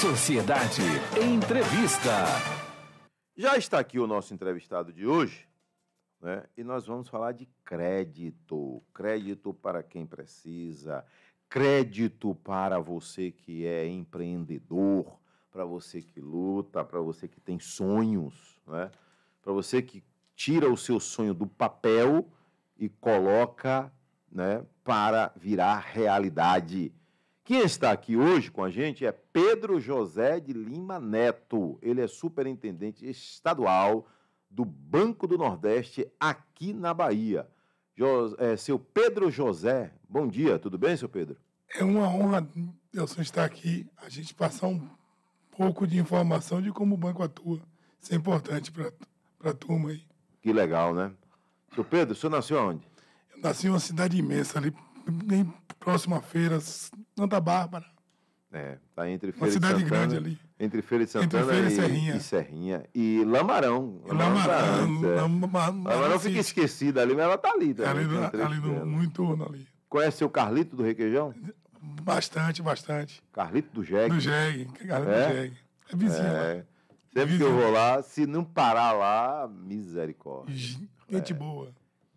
Sociedade Entrevista. Já está aqui o nosso entrevistado de hoje, né? E nós vamos falar de crédito. Crédito para quem precisa, crédito para você que é empreendedor, para você que luta, para você que tem sonhos, né? Para você que tira o seu sonho do papel e coloca, né, para virar realidade. Quem está aqui hoje com a gente é Pedro José de Lima Neto. Ele é superintendente estadual do Banco do Nordeste aqui na Bahia. Seu Pedro José, bom dia, tudo bem, seu Pedro? É uma honra, Nelson, estar aqui, a gente passar um pouco de informação de como o banco atua. Isso é importante para a turma aí. Que legal, né? Seu Pedro, o senhor nasceu onde? Eu nasci em uma cidade imensa, ali bem próxima à feira, Santa Bárbara. Tá entre Uma Feira de cidade Santana, grande ali. Entre Feira de Santana Feira e e Serrinha. E Lamarão. Lamarão Lamarão fica esquecida ali, mas ela tá ali. Ali no entorno ali. Conhece o Carlito do Requeijão? Bastante. Carlito do Jegue. Do Jegue, Carlito do Jegue. É vizinho lá. Sempre que eu vou lá, se não parar lá, misericórdia. Gente boa.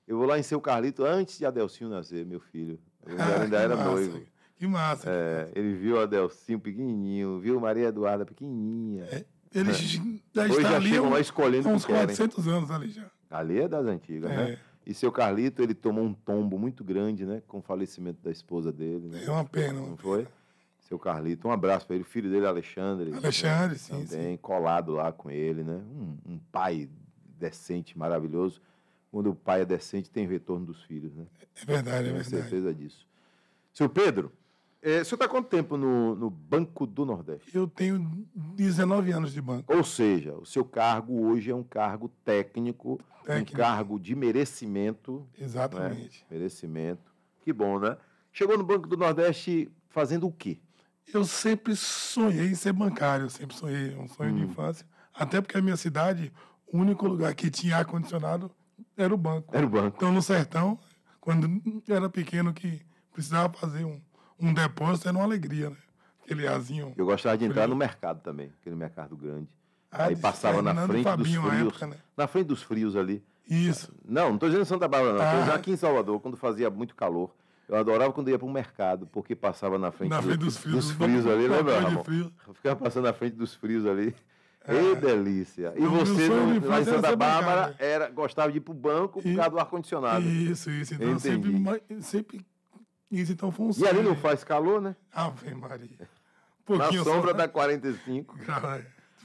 Eu vou lá em seu Carlito antes de Adelcinho nascer, meu filho. Ele ainda era noivo. Que massa. Ele viu o Adelcinho pequenininho, viu Maria Eduarda pequenininha. Eles já Hoje estão já ali chegam lá escolhendo há o uns que querem. 400 anos ali já. Ali é das antigas, né? E seu Carlito, ele tomou um tombo muito grande, né? Com o falecimento da esposa dele. Né? É uma pena. Não foi? Seu Carlito, um abraço para ele. O filho dele, Alexandre. Alexandre, né? sim. Também colado lá com ele, né? Um pai decente, maravilhoso. Quando o pai é decente, tem retorno dos filhos, né? É verdade, Tenho certeza disso. Seu Pedro, o senhor está há quanto tempo no Banco do Nordeste? Eu tenho 19 anos de banco. Ou seja, o seu cargo hoje é um cargo técnico. Um cargo de merecimento. Exatamente. Né? Merecimento. Que bom, né? Chegou no Banco do Nordeste fazendo o quê? Eu sempre sonhei em ser bancário, sempre sonhei, um sonho de infância. Até porque a minha cidade, o único lugar que tinha ar-condicionado era o banco. Era o banco. Então, no sertão, quando eu era pequeno, que precisava fazer um depósito, era uma alegria, né? Aquele arzinho. Eu gostava de entrar no mercado também, aquele mercado grande. Aí passava na frente dos frios. Época, né? Na frente dos frios ali. Isso. Não estou dizendo Santa Bárbara, não. Estou dizendo aqui em Salvador, quando fazia muito calor. Eu adorava quando ia para o mercado, porque passava na frente dos frios ali, lembra, Ramon? Eu ficava passando na frente dos frios ali. Que delícia. E você, lá em Santa Bárbara, gostava de ir para o banco por causa do ar-condicionado. Isso. Então, sempre isso, então foi um sonho. E ali não faz calor, né? Ave Maria. Na sombra dá 45.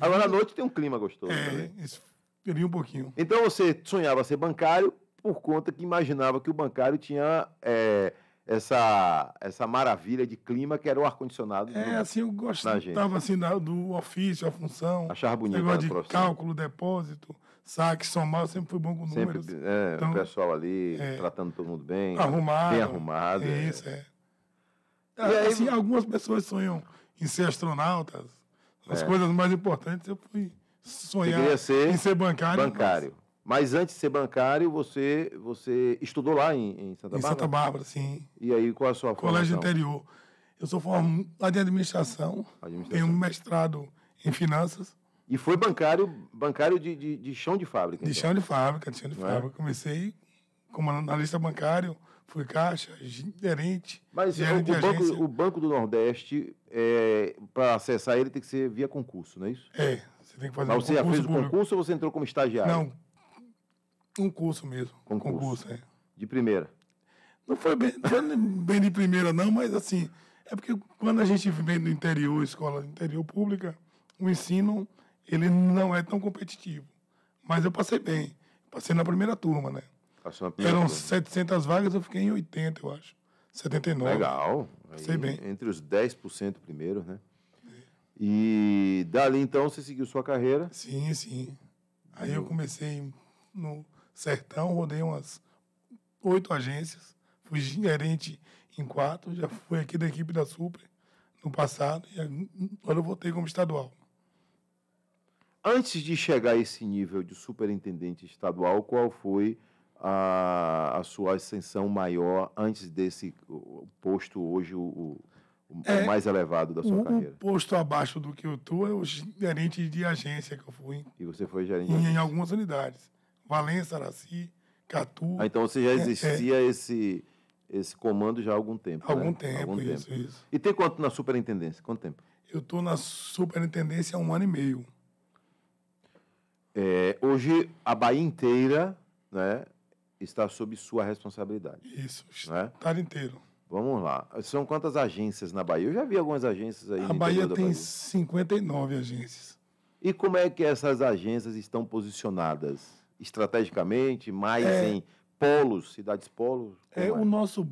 Agora, à noite tem um clima gostoso. Esfria um pouquinho. Então, você sonhava ser bancário por conta que imaginava que o bancário tinha essa maravilha de clima que era o ar-condicionado. Assim, eu gostava assim, do ofício, a função. Achava bonito. Negócio de cálculo, depósito, saque, somar, sempre foi bom com números. Então, o pessoal ali tratando todo mundo bem. Arrumado. Bem arrumado. Isso. E aí, assim, algumas pessoas sonham em ser astronautas. As coisas mais importantes, eu fui sonhar em ser bancário. Mas antes de ser bancário, você estudou lá em Santa Bárbara? Em Santa Bárbara, sim. E aí, qual a sua formação? Colégio interior. Eu sou formado em administração, tenho um mestrado em finanças. E foi bancário de chão de fábrica? De chão de fábrica. Comecei como analista bancário, fui caixa, gerente. Mas o Banco do Nordeste, para acessar ele, tem que ser via concurso, não é isso? Você tem que fazer Mas você já fez o concurso ou você entrou como estagiário? Não, um curso mesmo. Concurso. De primeira? Não foi bem de primeira, não, mas assim, é porque quando a gente vem do interior, escola interior pública, o ensino, ele não é tão competitivo. Mas eu passei bem. Passei na primeira turma, né? Eram 700 vagas, eu fiquei em 80, eu acho. 79. Legal. Passei bem. Entre os 10% primeiros, né? E dali, então, você seguiu sua carreira? Sim. Aí eu comecei no sertão, rodei umas 8 agências, fui gerente em 4, já fui aqui da equipe da Super no passado, e agora eu voltei como estadual. Antes de chegar a esse nível de superintendente estadual, qual foi a sua ascensão maior antes desse posto hoje, o o mais elevado da sua O carreira? posto abaixo do que eu estou é o gerente de agência que eu fui E você foi gerente? em algumas unidades. Valença, Araci, Catu. Então você já existia esse comando já há algum tempo, Algum né? tempo, isso. E tem quanto na superintendência? Quanto tempo? Eu estou na superintendência há 1 ano e meio. Hoje, a Bahia inteira, né, está sob sua responsabilidade. Isso, o Né? estado inteiro. Vamos lá. São quantas agências na Bahia? Eu já vi algumas agências aí A no Bahia interior da tem Bahia. 59 agências. E como é que essas agências estão posicionadas? Estrategicamente, mais em polos, cidades polos? O nosso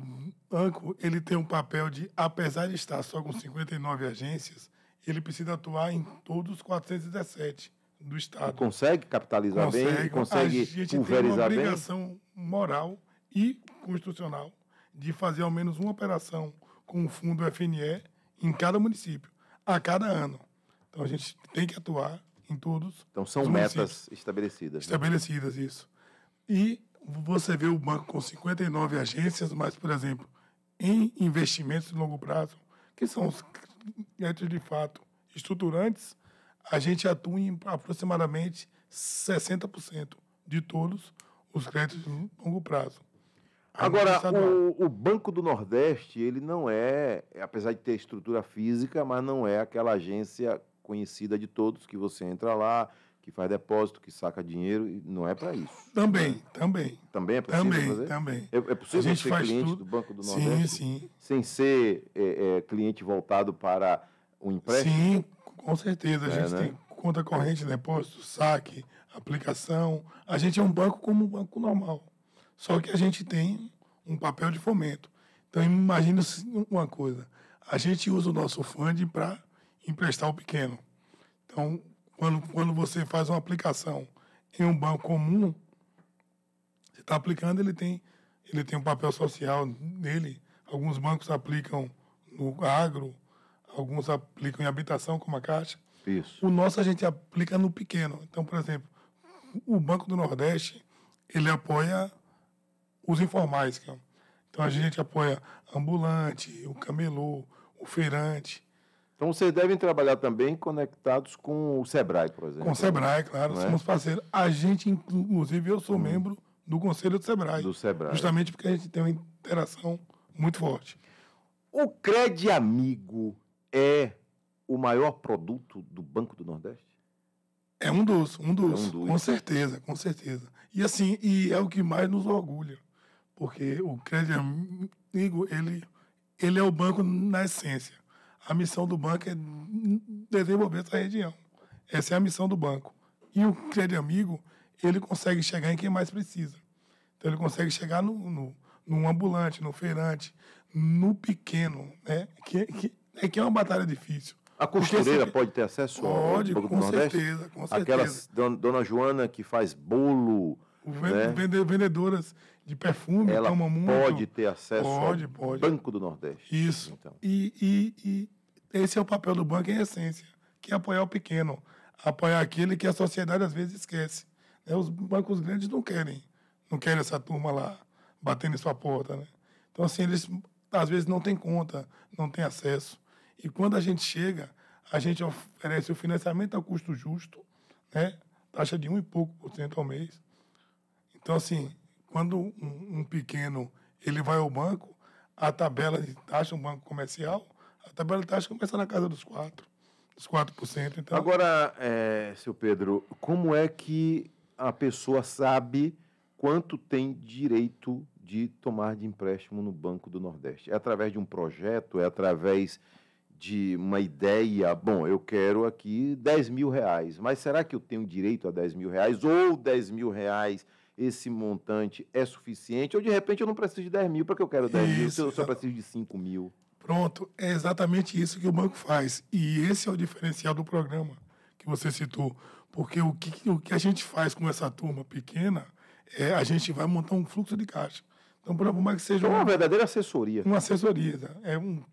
banco, ele tem um papel de, apesar de estar só com 59 agências, ele precisa atuar em todos os 417 do E estado. consegue capitalizar bem? Consegue A gente tem uma pulverizar bem? obrigação moral e constitucional de fazer ao menos uma operação com o fundo FNE em cada município, a cada ano. Então, a gente tem que atuar em todos Então, são os metas municípios estabelecidas. Né? estabelecidas, isso. E você vê o banco com 59 agências, mas, por exemplo, em investimentos de longo prazo, que são os créditos de fato estruturantes, a gente atua em aproximadamente 60% de todos os créditos de longo prazo. Agora, o Banco do Nordeste, ele não apesar de ter estrutura física, mas não é aquela agência conhecida de todos, que você entra lá, que faz depósito, que saca dinheiro, e não é para isso. Também. Também é possível fazer? Também. É possível A gente ser faz cliente tudo. do Banco do Nordeste? Sim. Sem ser cliente voltado para o empréstimo? Sim, com certeza. A gente né? tem conta corrente, depósito, saque, aplicação. A gente é um banco como um banco normal. Só que a gente tem um papel de fomento. Então, imagina uma coisa. A gente usa o nosso fundo para emprestar o pequeno. Então, quando você faz uma aplicação em um banco comum, você está aplicando, ele tem um papel social dele. Alguns bancos aplicam no agro, alguns aplicam em habitação, como a Caixa. Isso. O nosso a gente aplica no pequeno. Então, por exemplo, o Banco do Nordeste, ele apoia os informais. Então, a gente apoia ambulante, o camelô, o feirante. Então, vocês devem trabalhar também conectados com o Sebrae, por exemplo. Com o Sebrae, claro, Não é? somos parceiros. A gente, inclusive, eu sou membro do Conselho do Sebrae. Do Sebrae. Justamente porque a gente tem uma interação muito forte. O Cred Amigo é o maior produto do Banco do Nordeste? É um dos. Com certeza. E assim, é o que mais nos orgulha. Porque o Cred Amigo, ele é o banco na essência. A missão do banco é desenvolver essa região. Essa é a missão do banco. E o Cred Amigo, ele consegue chegar em quem mais precisa. Então, ele consegue chegar no ambulante, no feirante, no pequeno, né? Que é uma batalha difícil. A costureira pode ter acesso ao Banco do Nordeste? Com certeza. Aquelas, dona Joana que faz bolo, né? Vendedoras de perfume, ela tomam muito. pode ter acesso Pode. ao Banco do Nordeste. Isso. Então. E esse é o papel do banco em essência, que é apoiar o pequeno, apoiar aquele que a sociedade às vezes esquece. Né? Os bancos grandes não querem essa turma lá batendo em sua porta. Né? Então, assim, eles às vezes não têm conta, não têm acesso. E quando a gente chega, a gente oferece o financiamento a custo justo, né? Taxa de 1 e pouco % ao mês. Então, assim, quando um pequeno ele vai ao banco, a tabela de taxa, um banco comercial, a tabela de taxa começa na casa dos 4%. Então... Agora, seu Pedro, como é que a pessoa sabe quanto tem direito de tomar de empréstimo no Banco do Nordeste? É através de um projeto? É através de uma ideia? Bom, eu quero aqui 10 mil reais, mas será que eu tenho direito a 10 mil reais? Ou 10 mil reais, esse montante é suficiente? Ou, de repente, eu não preciso de 10 mil porque eu quero 10 mil, eu só preciso de 5 mil? Pronto, é exatamente isso que o banco faz. E esse é o diferencial do programa que você citou. Porque o que a gente faz com essa turma pequena a gente vai montar um fluxo de caixa. Então, por mais que seja uma verdadeira assessoria. Uma assessoria. É um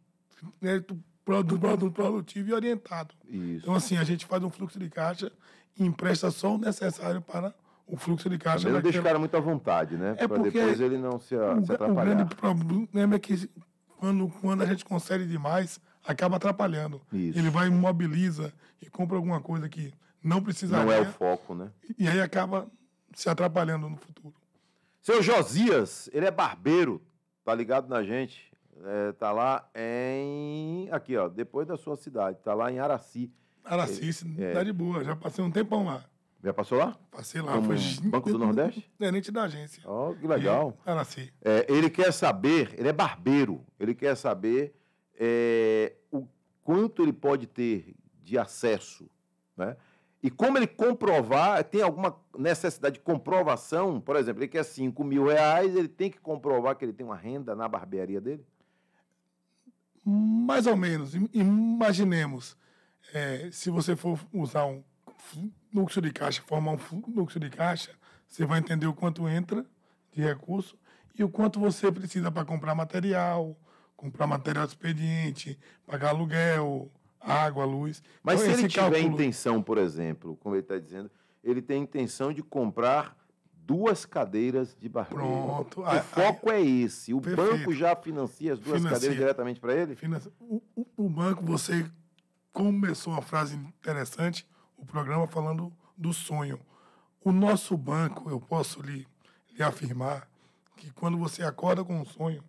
produto produtivo e orientado. Isso. Então, assim, a gente faz um fluxo de caixa e empresta só o necessário para o fluxo de caixa. Não deixa o cara muito à vontade, né? É para depois ele não se atrapalhar. O grande problema é que quando a gente concede demais, acaba atrapalhando. Isso. Ele vai, imobiliza e compra alguma coisa que não precisaria. Não é o foco, né? E aí acaba se atrapalhando no futuro. Seu Josias, ele é barbeiro, tá ligado na gente? Tá lá aqui, ó, depois da sua cidade, tá lá em Araci. Araci, cidade boa, já passei um tempão lá. Já passou lá? Passei lá. Como Foi Banco do Nordeste? gerente da agência. Ó, que legal. E Araci. Ele quer saber, ele é barbeiro, ele quer saber o quanto ele pode ter de acesso, né? E como ele comprovar, tem alguma necessidade de comprovação, por exemplo, ele quer R$ 5.000, ele tem que comprovar que ele tem uma renda na barbearia dele? Mais ou menos. Imaginemos, se você for usar um fluxo de caixa, formar um fluxo de caixa, você vai entender o quanto entra de recurso e o quanto você precisa para comprar material de expediente, pagar aluguel, água, luz. Mas então, se ele tiver cálculo... intenção, por exemplo, como ele está dizendo, ele tem intenção de comprar 2 cadeiras de barbeiro. Pronto. O foco é esse. O Perfeito. banco já financia as 2 cadeiras diretamente para ele? O banco, você começou uma frase interessante, o programa falando do sonho. O nosso banco, eu posso lhe afirmar que quando você acorda com um sonho,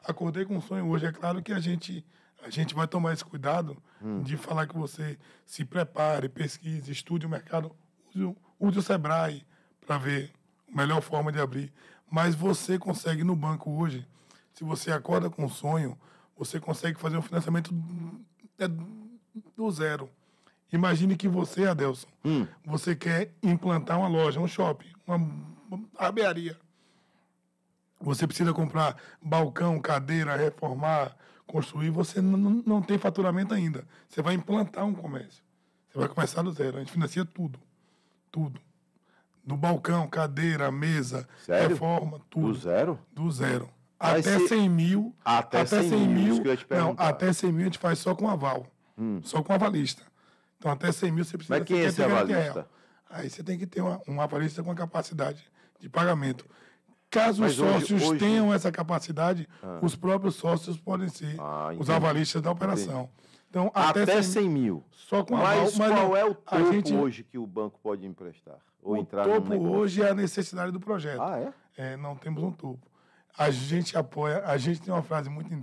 acordei com um sonho hoje, é claro que a gente vai tomar esse cuidado de falar que você se prepare, pesquise, estude o mercado, use o Sebrae para ver a melhor forma de abrir. Mas você consegue no banco hoje, se você acorda com um sonho, você consegue fazer um financiamento do zero. Imagine que você, Adelson, você quer implantar uma loja, um shopping, uma barbearia. Você precisa comprar balcão, cadeira, reformar, construir. Você não tem faturamento ainda. Você vai implantar um comércio. Você vai começar do zero. A gente financia tudo. Tudo. Do balcão, cadeira, mesa, Sério? reforma, tudo. Do zero? Do zero. Mas Até se- 100 mil. Até 100 mil, isso que eu ia te Não, perguntar. até 100 mil a gente faz só com aval. Só com avalista. Então, até 100 mil você precisa... Mas quem é esse ter garantia avalista? real. Aí você tem que ter um avalista com a capacidade de pagamento. Caso Mas os sócios hoje- tenham essa capacidade, os próprios sócios podem ser os entendi. avalistas da operação. Então, Até 100 mil. Só com aval. Mas qual não, é o a topo gente- hoje que o banco pode emprestar? Ou O entrar topo no negócio? hoje é a necessidade do projeto. Ah, é? Não temos um topo. A gente apoia, a gente tem uma frase muito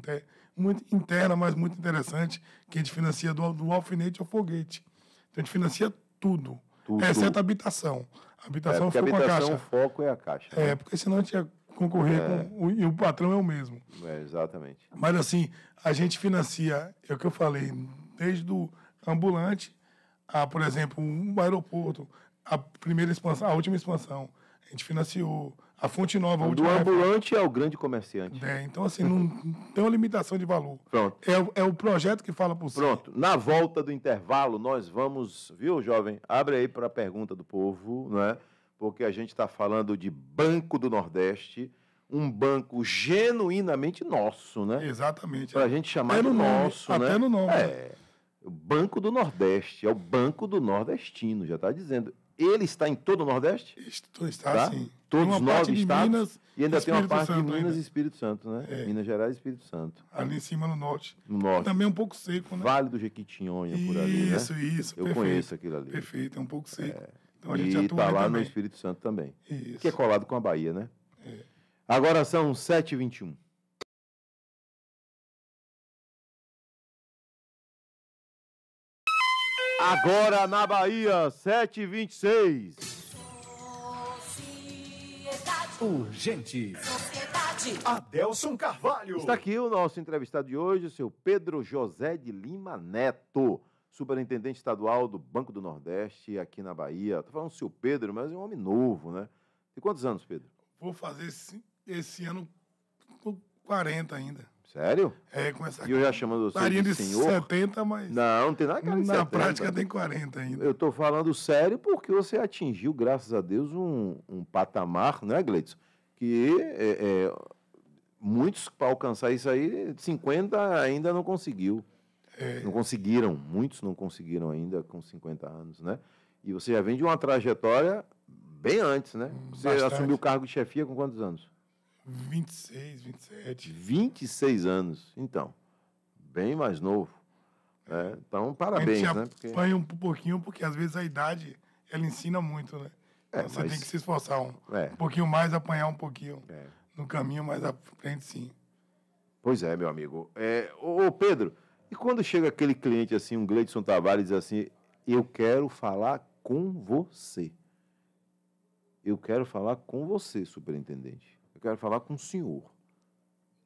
interna, mas muito interessante, que a gente financia do alfinete ao foguete. Então, a gente financia tudo, Tudo. exceto a habitação. A habitação Porque a ficou com a habitação, o caixa. foco é a caixa. né? Porque senão a gente ia concorrer com... E o patrão é o mesmo. Exatamente. Mas, assim, a gente financia, é o que eu falei, desde o ambulante a, por exemplo, um aeroporto, a primeira expansão, a última expansão. A gente financiou. A Fonte Nova, a Do última reforma. ambulante é o grande comerciante. Então, assim, não tem uma limitação de valor. Pronto. É o projeto que fala por si. Pronto. Na volta do intervalo, nós vamos... Viu, jovem? Abre aí para a pergunta do povo, não é? Porque a gente está falando de Banco do Nordeste, um banco genuinamente nosso, né? Exatamente. Para a gente chamar Até de no nome, nosso, né? até no nome. O Banco do Nordeste, é o Banco do Nordestino, já está dizendo. Ele está em todo o Nordeste? Está Tá? assim. Todos Tem os uma parte 9 de estados. Minas, E ainda tem uma Espírito parte de Santo Minas ainda. e Espírito Santo, né? Minas Gerais e Espírito Santo. Ali em cima no norte. No norte. Também é um pouco seco, né? Vale do Jequitinhonha, por ali, né? Isso. Eu perfeito. conheço aquilo ali. Perfeito, é um pouco seco. Então a gente E atua está ali lá no também. Espírito Santo também. Isso. Que é colado com a Bahia, né? Agora são 7h21. Agora na Bahia, 7h26. Urgente. Adelson Carvalho. Está aqui o nosso entrevistado de hoje, o seu Pedro José de Lima Neto, superintendente estadual do Banco do Nordeste, aqui na Bahia. Estou falando do seu Pedro, mas é um homem novo, né? Tem quantos anos, Pedro? Vou fazer esse ano 40 ainda. Sério? Com essa E eu já chamando você carinha de de senhor? 70, mas Não, não tem nada cara de na 70. prática tem 40 ainda. Eu estou falando sério porque você atingiu, graças a Deus, um patamar, né, Gleidson? Que muitos, para alcançar isso aí, 50 ainda não conseguiu. Não conseguiram, muitos não conseguiram ainda com 50 anos, né? E você já vem de uma trajetória bem antes, né? Você Bastante. assumiu o cargo de chefia com quantos anos? 26, 27. 26 anos. Então, bem mais novo. Então, A parabéns, gente né? Porque... apanha um pouquinho, porque às vezes a idade, ela ensina muito, né? Então, você mas- tem que se esforçar um É. pouquinho mais, apanhar um pouquinho É. no caminho, mas aprende sim. Pois é, meu amigo. Ô, Pedro, e quando chega aquele cliente assim, um Gleidson Tavares, diz assim, eu quero falar com você. Eu quero falar com você, superintendente. Eu quero falar com o senhor.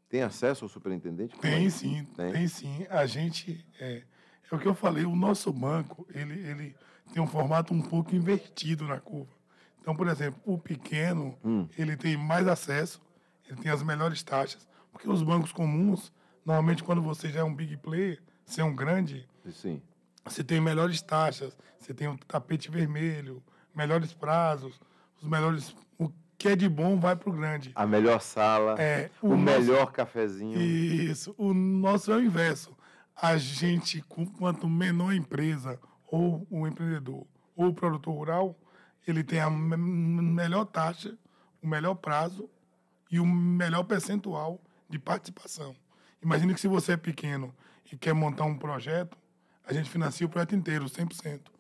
Tem acesso ao superintendente? Como é? Tem sim, Tem? tem sim. A gente, é o que eu falei, o nosso banco, ele tem um formato um pouco invertido na curva. Então, por exemplo, o pequeno, ele tem mais acesso, ele tem as melhores taxas, porque os bancos comuns, normalmente quando você já é um big player, você é um grande, Sim. você tem melhores taxas, você tem um tapete vermelho, melhores prazos, os melhores, o que é de bom vai para o grande. A melhor sala, O o nosso- melhor cafezinho. Isso. O nosso é o inverso. A gente, quanto menor a empresa, ou o empreendedor, ou o produtor rural, ele tem a melhor taxa, o melhor prazo e o melhor percentual de participação. Imagine que se você é pequeno e quer montar um projeto, a gente financia o projeto inteiro, 100%.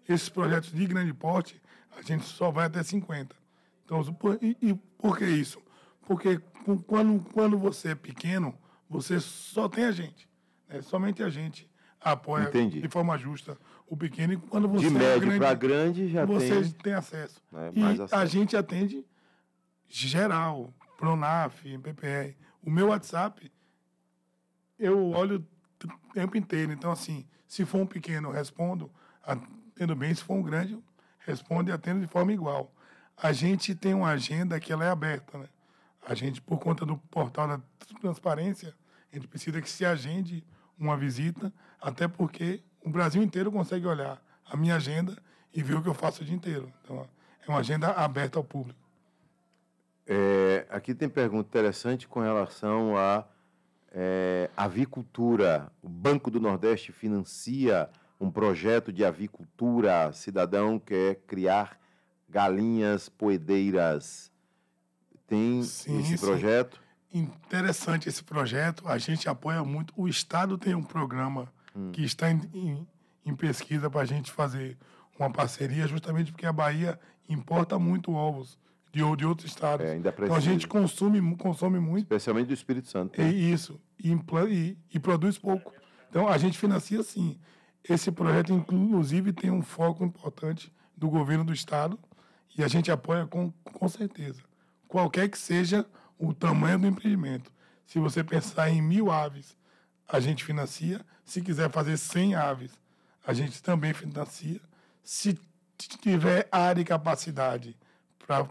Esses projetos de grande porte, a gente só vai até 50%. Então, por que isso? Porque quando você é pequeno, você só tem a gente. Né? Somente a gente apoia Entendi. de forma justa o pequeno. E quando você De é médio para grande já você tem. tem acesso. Mais E acesso. a gente atende geral, Pronaf, PPR. O meu WhatsApp, eu olho o tempo inteiro. Então, assim, se for um pequeno, eu respondo, atendo bem. Se for um grande, eu respondo e atendo de forma igual. A gente tem uma agenda que ela é aberta, né? A gente, por conta do portal da transparência, a gente precisa que se agende uma visita, até porque o Brasil inteiro consegue olhar a minha agenda e ver o que eu faço o dia inteiro. Então, é uma agenda aberta ao público. Aqui tem pergunta interessante com relação à avicultura. O Banco do Nordeste financia um projeto de avicultura. Cidadão quer criar galinhas poedeiras. Tem Sim, esse sim. projeto? Interessante esse projeto, a gente apoia muito. O Estado tem um programa que está em pesquisa para a gente fazer uma parceria, justamente porque a Bahia importa muito ovos de outros estados. Ainda Então a precisa. gente consome muito Especialmente do Espírito Santo. Né? e produz pouco. Então a gente financia sim. Esse projeto, inclusive, tem um foco importante do governo do estado e a gente apoia com certeza. Qualquer que seja o tamanho do empreendimento. Se você pensar em 1.000 aves, a gente financia. Se quiser fazer 100 aves, a gente também financia. Se tiver área e capacidade para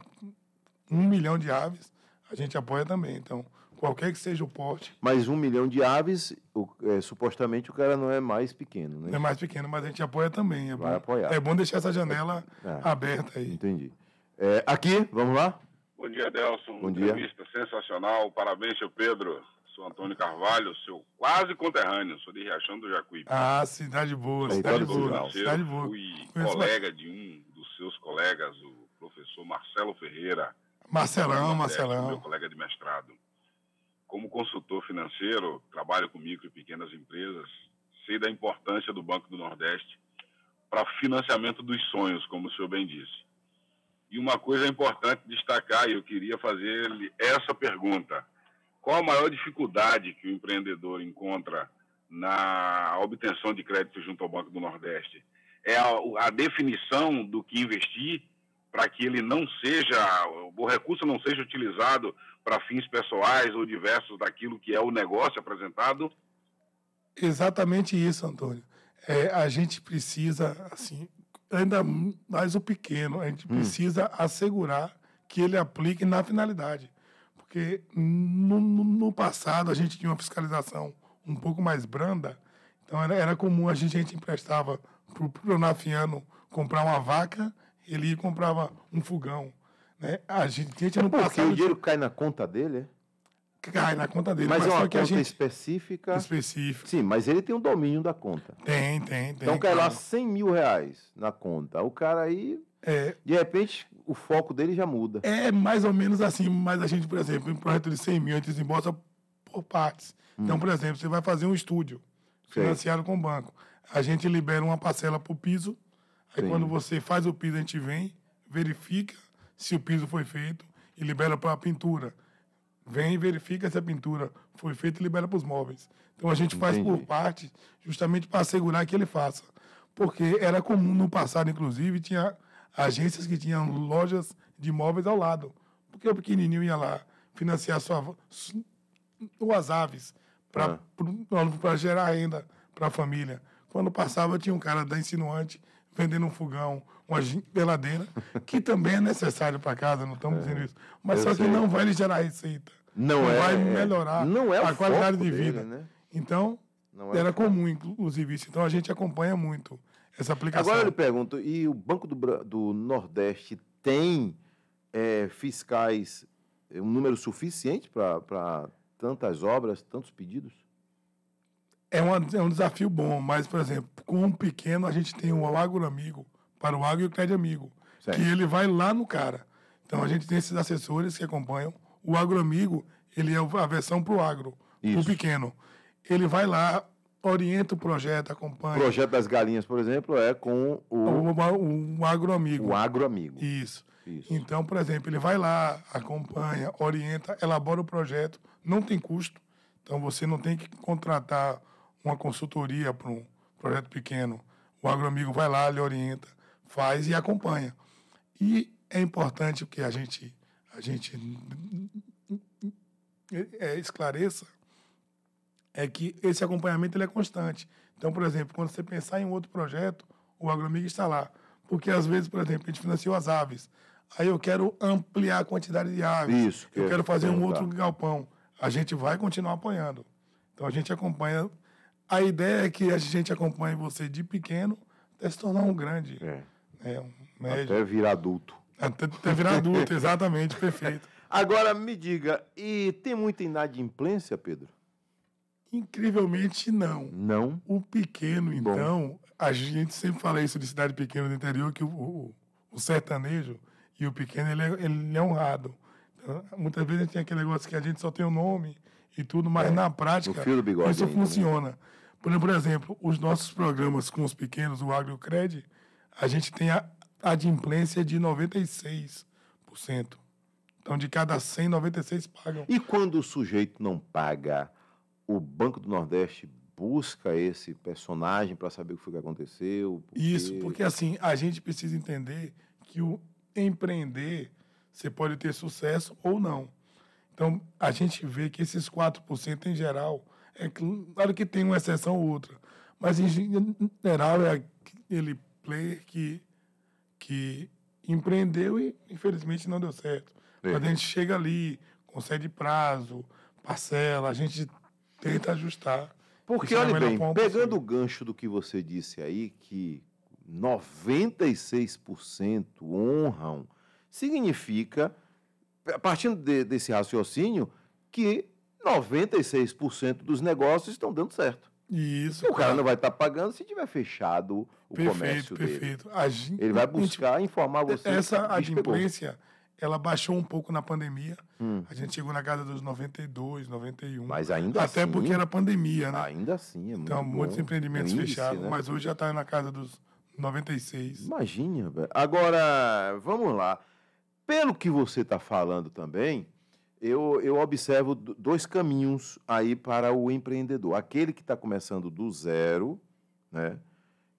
1 milhão de aves, a gente apoia também. Então, qualquer que seja o porte. Mas 1 milhão de aves, supostamente o cara não é mais pequeno, né? Não é mais pequeno, mas a gente apoia também. Vai apoiar. É bom deixar essa janela aberta aí. Entendi. Aqui, vamos lá? Bom dia, Adelson. Bom dia. Entrevista sensacional. Parabéns, seu Pedro. Sou Antônio Carvalho, seu quase conterrâneo. Sou de Riachão do Jacuípe. Cidade boa, Território cidade boa. Central. Cidade boa. Fui Conheço colega de um dos seus colegas, o professor Marcelo Ferreira. Marcelão. Meu colega de mestrado. Como consultor financeiro, trabalho com micro e pequenas empresas, sei da importância do Banco do Nordeste para financiamento dos sonhos, como o senhor bem disse. E uma coisa importante destacar, e eu queria fazer essa pergunta: qual a maior dificuldade que o empreendedor encontra na obtenção de crédito junto ao Banco do Nordeste? É a definição do que investir para que ele não seja, o recurso não seja utilizado para fins pessoais ou diversos daquilo que é o negócio apresentado? Exatamente isso, Antônio. A gente precisa, assim, ainda mais o pequeno, a gente precisa assegurar que ele aplique na finalidade. Porque no passado a gente tinha uma fiscalização um pouco mais branda, então era comum a gente emprestava para o pronafiano comprar uma vaca, ele ia e comprava um fogão. Né? A gente no Porque passado o dinheiro cai na conta dele, cai na conta dele. Mas é uma só que conta a gente específica. específico. Sim, mas ele tem o domínio da conta. Tem. Então cai lá 100 mil reais na conta. O cara aí, de repente, o foco dele já muda. É mais ou menos assim, mas a gente, por exemplo, em um projeto de 100 mil, a gente desembolsa por partes. Então, por exemplo, você vai fazer um estúdio. financiado com o banco. A gente libera uma parcela para o piso, aí Sim. quando você faz o piso, a gente vem, verifica se o piso foi feito e libera para a pintura. Vem e verifica se a pintura foi feita e libera para os móveis. Então a gente faz por Entendi. parte, justamente para assegurar que ele faça. Porque era comum no passado, inclusive, tinha agências que tinham lojas de móveis ao lado. Porque o pequenininho ia lá financiar suas aves para gerar renda para a família. Quando passava, tinha um cara da Insinuante vendendo um fogão, uma geladeira, que também é necessário para casa, não estamos dizendo isso. Mas Eu só que sei. não vai lhe gerar receita. Não é- vai melhorar não é a o qualidade foco de vida. dele, né? Então, Não é era o foco. comum, inclusive, isso. Então, a gente acompanha muito essa aplicação. Agora eu lhe pergunto, e o Banco do Nordeste tem fiscais, um número suficiente para tantas obras, tantos pedidos? É um desafio bom, mas, por exemplo, com um pequeno, a gente tem o Agro Amigo, para o Agro e o Crédito Amigo, Certo. que ele vai lá no cara. Então, a gente tem esses assessores que acompanham. O Agro Amigo, ele é a versão para o agro, para o Isso. pequeno. Ele vai lá, orienta o projeto, O acompanha. projeto das galinhas, por exemplo, é com O Agro Amigo. o Agro Amigo. Isso. Isso. Então, por exemplo, ele vai lá, acompanha, orienta, elabora o projeto, não tem custo. Então, você não tem que contratar uma consultoria para um projeto pequeno. O agroamigo vai lá, lhe orienta, faz e acompanha. E é importante que a gente esclareça é que esse acompanhamento ele é constante. Então, por exemplo, quando você pensar em um outro projeto, o agroamigo está lá. Porque, às vezes, por exemplo, a gente financiou as aves. Aí eu quero ampliar a quantidade de aves. Isso, Eu quero fazer um perguntar. outro galpão. A gente vai continuar apoiando. Então, a gente acompanha. A ideia é que a gente acompanhe você de pequeno até se tornar um grande, um médio. Até virar adulto. Até virar adulto, exatamente, perfeito. Agora, me diga, e tem muita inadimplência, Pedro? Incrivelmente, não. Não? O pequeno, então, a gente sempre fala isso de cidade pequena do interior, que o sertanejo e o pequeno, ele é honrado. Então, muitas vezes a gente tem aquele negócio que a gente só tem o nome e tudo, mas na prática o fio do bigode isso ainda, né? funciona. Por exemplo, os nossos programas com os pequenos, o Agro e o Cred, a gente tem a adimplência de 96%. Então, de cada 100, 96 pagam. E quando o sujeito não paga, o Banco do Nordeste busca esse personagem para saber o que foi que aconteceu? Isso, porque assim, a gente precisa entender que o empreender, você pode ter sucesso ou não. Então, a gente vê que esses 4% em geral, é claro que tem uma exceção ou outra, mas em geral é aquele player que empreendeu e infelizmente não deu certo. É. Quando a gente chega ali, concede prazo, parcela, a gente tenta ajustar. Porque, Isso é a olha melhor bem, forma pegando possível. o gancho do que você disse aí, que 96% honram, significa, partindo desse raciocínio, que 96% dos negócios estão dando certo. Isso, E o cara claro. não vai estar pagando se tiver fechado o comércio dele. Perfeito. Ele vai buscar informar você. Essa que o bicho pegou. adimplência, ela baixou um pouco na pandemia. A gente chegou na casa dos 92, 91. Mas ainda Até assim- porque era pandemia, né? Ainda assim, é muito Então, muitos bom. empreendimentos O índice, fechados. né? Mas hoje já está na casa dos 96. Imagina, velho. Agora, vamos lá. Pelo que você está falando também, eu observo dois caminhos aí para o empreendedor. Aquele que está começando do zero, né?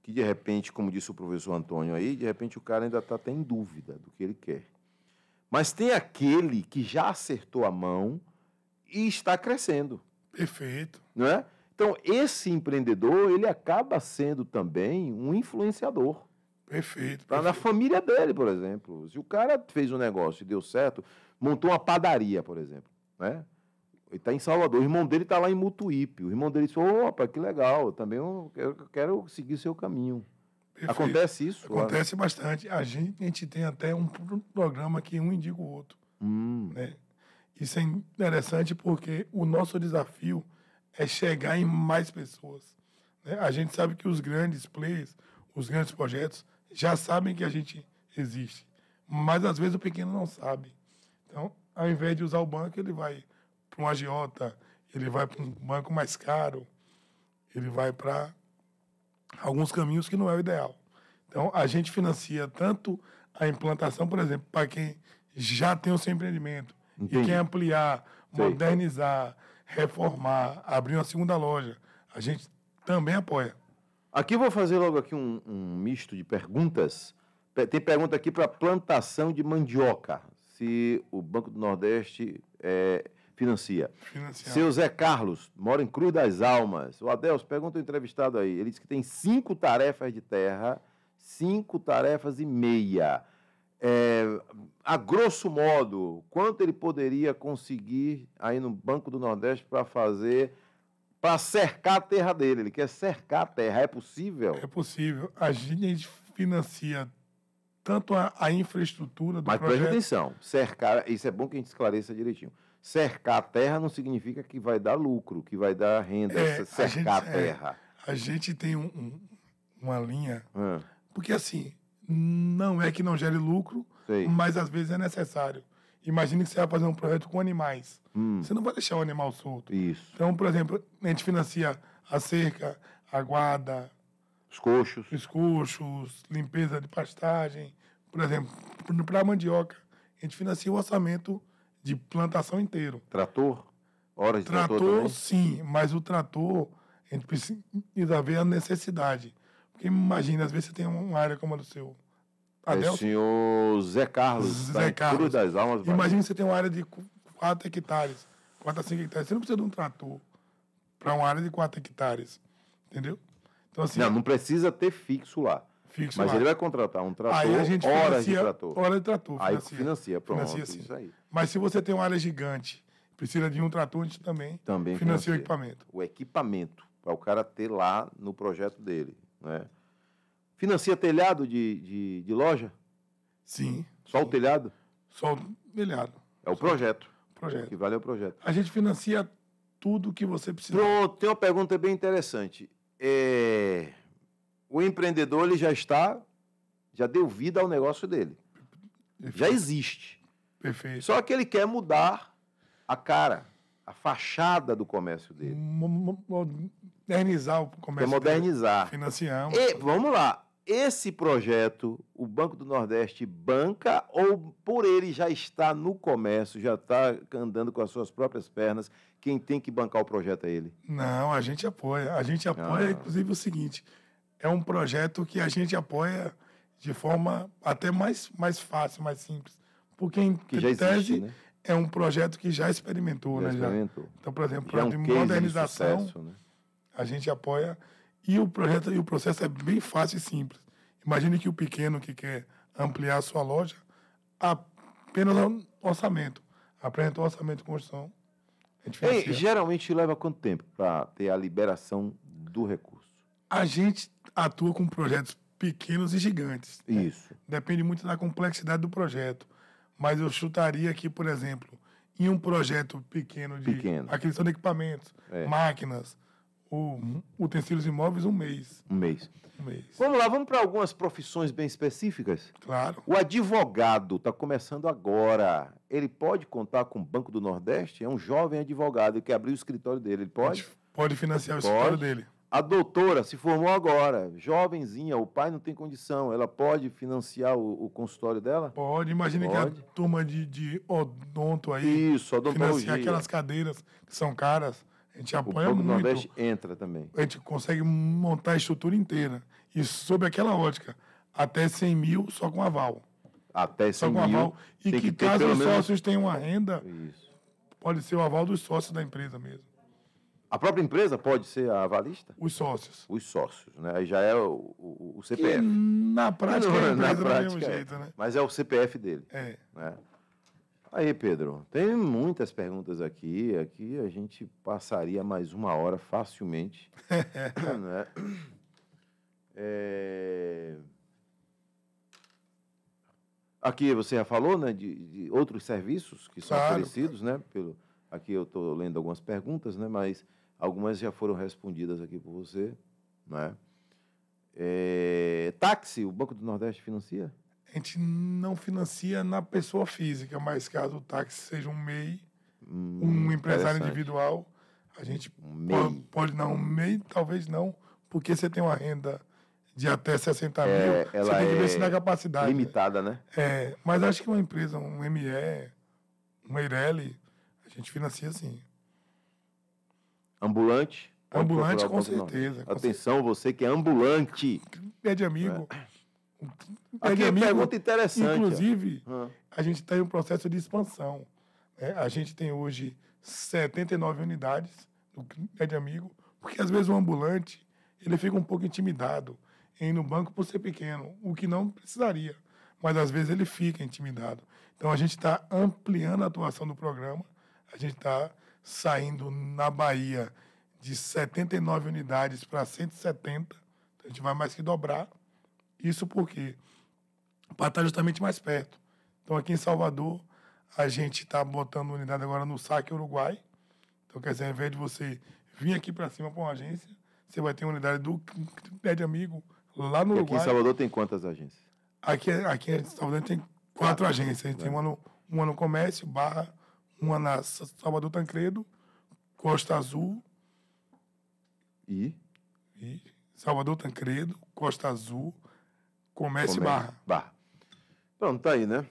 Que de repente, como disse o professor Antônio aí, de repente o cara ainda está até em dúvida do que ele quer. Mas tem aquele que já acertou a mão e está crescendo, Perfeito. não é? Então, esse empreendedor, ele acaba sendo também um influenciador. Perfeito. Tá na família dele, por exemplo. Se o cara fez um negócio e deu certo, montou uma padaria, por exemplo, né? Ele está em Salvador, o irmão dele está lá em Mutuípe. O irmão dele disse, opa, que legal, eu também quero seguir seu caminho. Perfeito. Acontece isso? Acontece bastante. A gente tem até um programa que um indica o outro. Né? Isso é interessante porque o nosso desafio é chegar em mais pessoas. Né? A gente sabe que os grandes players, os grandes projetos, já sabem que a gente existe. Mas, às vezes, o pequeno não sabe. Então, ao invés de usar o banco, ele vai para um agiota, ele vai para um banco mais caro. ele vai para alguns caminhos que não é o ideal. Então, a gente financia tanto a implantação, por exemplo, para quem já tem o seu empreendimento Entendi. e quer ampliar, Sei. modernizar, reformar, abrir uma segunda loja. A gente também apoia. Aqui eu vou fazer logo aqui um misto de perguntas. Tem pergunta aqui para plantação de mandioca, se o Banco do Nordeste financia. Financiar. Seu Zé Carlos, mora em Cruz das Almas. O Adelso, pergunta o entrevistado aí. Ele disse que tem 5 tarefas de terra, 5 tarefas e meia. A grosso modo, quanto ele poderia conseguir aí no Banco do Nordeste para cercar a terra dele? Ele quer cercar a terra. É possível? É possível. A gente financia tanto a infraestrutura do Mas preste projeto. atenção, cercar, isso é bom que a gente esclareça direitinho. Cercar a terra não significa que vai dar lucro, que vai dar renda, cercar a terra. A gente tem uma linha, Ah, porque assim, não é que não gere lucro, sei. mas às vezes é necessário. Imagine que você vai fazer um projeto com animais. Você não vai deixar o animal solto. Isso. Então, por exemplo, a gente financia a cerca, a guarda, Os coxos. os coxos, limpeza de pastagem. Por exemplo, para a mandioca, a gente financia o orçamento de plantação inteiro. Trator? Horas de trator Trator, também? sim, mas o trator, a gente precisa ver a necessidade. Porque imagina, às vezes você tem uma área como a do seu É o Adelso. senhor Zé Carlos, Zé tá em Carlos. Cruz das Almas. Bahia. Imagina você tem uma área de 4 hectares, 4 a 5 hectares. Você não precisa de um trator para uma área de 4 hectares. Entendeu? Então, assim, Não precisa ter fixo lá. fixo Mas lá. ele vai contratar um trator, Aí a gente horas de financia trator. hora de trator. Aí financia, pronto, Financia, sim. isso aí. Mas se você tem uma área gigante, precisa de um trator, a gente também financia o equipamento. O equipamento, para o cara ter lá no projeto dele. Né? Financia telhado de loja? Sim. Só o telhado? Só o telhado. É o projeto. O Projeto. que vale é o projeto. A gente financia tudo que você precisa. Pronto, tem uma pergunta bem interessante. O empreendedor ele já deu vida ao negócio dele. Já existe. Perfeito. Só que ele quer mudar a cara, a fachada do comércio dele. Modernizar o Quer comércio. modernizar. dele. Financiamos. E, vamos lá. Esse projeto, o Banco do Nordeste banca ou por ele já está no comércio, já está andando com as suas próprias pernas, quem tem que bancar o projeto é ele? Não, a gente apoia. A gente apoia, inclusive, o seguinte. É um projeto que a gente apoia de forma até mais fácil, mais simples. Porque, em Que já existe, tese, né? é um projeto que já experimentou, Já né? experimentou. Então, por exemplo, Já é um de case de modernização, sucesso, né? a gente apoia. E o projeto e o processo é bem fácil e simples. Imagine que o pequeno que quer ampliar a sua loja, apenas um orçamento. Apresenta o orçamento de construção. A gente financia. Geralmente leva quanto tempo para ter a liberação do recurso? A gente atua com projetos pequenos e gigantes. Né? Isso. Depende muito da complexidade do projeto. Mas eu chutaria que, por exemplo, em um projeto pequeno de aquisição de equipamentos, máquinas, ou utensílios imóveis, um mês. Um mês. Um mês. Vamos lá, vamos para algumas profissões bem específicas? Claro. O advogado está começando agora. Ele pode contar com o Banco do Nordeste? É um jovem advogado que abriu o escritório dele. Ele pode? Pode financiar o escritório dele. A doutora se formou agora, jovenzinha, o pai não tem condição. Ela pode financiar o consultório dela? Pode. Imagine que a turma de odonto aí Isso, odontologia. financiar aquelas cadeiras que são caras. A gente apoia o Banco do muito. Nordeste entra também. A gente consegue montar a estrutura inteira. E sob aquela ótica, até 100 mil só com aval. Até 100 Só com mil. aval. E tem que ter caso pelo os menos- sócios tenham uma renda, Isso. pode ser o aval dos sócios da empresa mesmo. A própria empresa pode ser a avalista? Os sócios. Os sócios, né? Aí já é o Que CPF. na prática é a Na empresa do mesmo prática, jeito, né? Mas é o CPF dele. É. Né? Aí, Pedro, tem muitas perguntas aqui. Aqui a gente passaria mais 1 hora facilmente. Né? Aqui você já falou, né, de outros serviços que são Claro. oferecidos, né? Aqui eu estou lendo algumas perguntas, né? Mas algumas já foram respondidas aqui por você, né? Táxi, o Banco do Nordeste financia? A gente não financia na pessoa física, mas caso o táxi seja um MEI, um empresário Interessante. individual, A gente MEI. pode não, um MEI talvez não, porque você tem uma renda de até 60 mil, ela você tem que ver se é na capacidade. limitada, né? Mas acho que uma empresa, um ME, um Eireli, a gente financia sim. Ambulante? Pode Ambulante, procurar o com Banco do Nordeste. certeza. Com Atenção, você que é ambulante. pé de amigo. Aqui é uma pergunta interessante. Inclusive, ó. a gente está em um processo de expansão. Né? A gente tem hoje 79 unidades do pé de amigo, porque às vezes o ambulante ele fica um pouco intimidado em ir no banco por ser pequeno, o que não precisaria. Mas às vezes ele fica intimidado. Então a gente está ampliando a atuação do programa. A gente está saindo na Bahia de 79 unidades para 170. Então, a gente vai mais que dobrar. Isso porque para estar justamente mais perto. Então, aqui em Salvador, a gente está botando unidade agora no Saque Uruguai. Então, quer dizer, ao invés de você vir aqui para cima para uma agência, você vai ter uma unidade do pé de amigo lá no E aqui Uruguai. em Salvador tem quantas agências? Aqui em Salvador tem 4 agências. A gente tem uma no Comércio, Barra, uma na Salvador Tancredo, Costa Azul E Salvador Tancredo, Costa Azul, Comércio e Barra. Pronto, tá aí, né?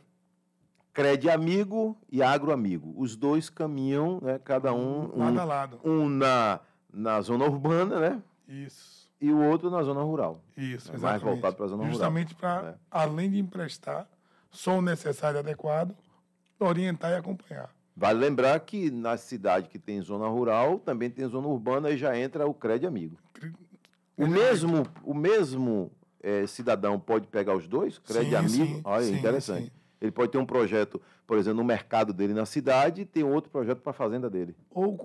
Cred Amigo e Agro Amigo. Os dois caminham, né? Cada um... Lado a lado. Um na zona urbana, né? Isso. E o outro na zona rural. Isso, Mais exatamente. voltado para a zona Justamente rural. para, né? além de emprestar, só o necessário e adequado, orientar e acompanhar. Vale lembrar que na cidade que tem zona rural, também tem zona urbana e já entra o Cred Amigo. O mesmo cidadão pode pegar os dois? Cred Sim, Amigo? sim, Olha, sim, interessante. sim. Ele pode ter um projeto, por exemplo, no mercado dele na cidade e tem outro projeto para a fazenda dele. Ou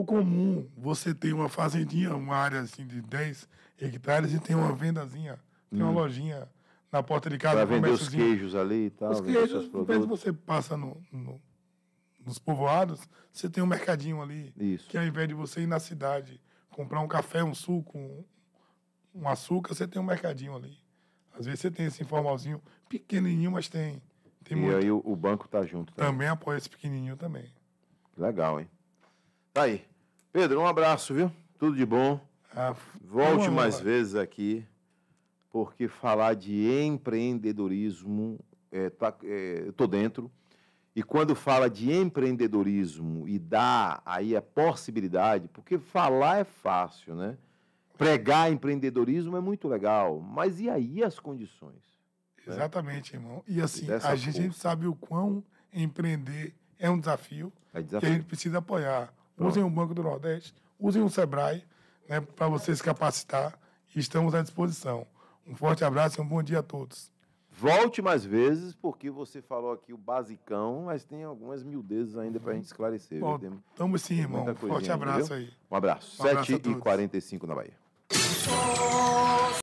comum, você tem uma fazendinha, uma área assim de 10 hectares e tem uma vendazinha, tem uma lojinha na porta de casa. Para vender os queijos ali e tal, Os vender seus queijos, ao invés de produtos. você passa nos povoados, você tem um mercadinho ali. Isso. Que ao invés de você ir na cidade comprar um café, um suco, um açúcar, você tem um mercadinho ali. Às vezes você tem esse informalzinho pequenininho, mas tem E muito. aí o banco tá junto. Também apoia esse pequenininho também. Legal, hein? Tá aí. Pedro, um abraço, viu? Tudo de bom. Volte Vamos mais lá. vezes aqui, porque falar de empreendedorismo, eu tô dentro. E quando fala de empreendedorismo e dá aí a possibilidade, porque falar é fácil, né? Pregar empreendedorismo é muito legal, mas e aí as condições? Exatamente, irmão. E assim, Dessa a gente força. sabe o quão empreender é um desafio É que a desafio. gente precisa apoiar. Usem o Banco do Nordeste, usem o Sebrae, né, para você se capacitar e estamos à disposição. Um forte abraço e um bom dia a todos. Volte mais vezes, porque você falou aqui o basicão, mas tem algumas miudezas ainda para a gente esclarecer. viu? Tem Tamo sim, irmão. muita coisinha Forte ainda, abraço viu? aí. Um abraço. Um abraço a todos. 7h45 na Bahia. Sonhar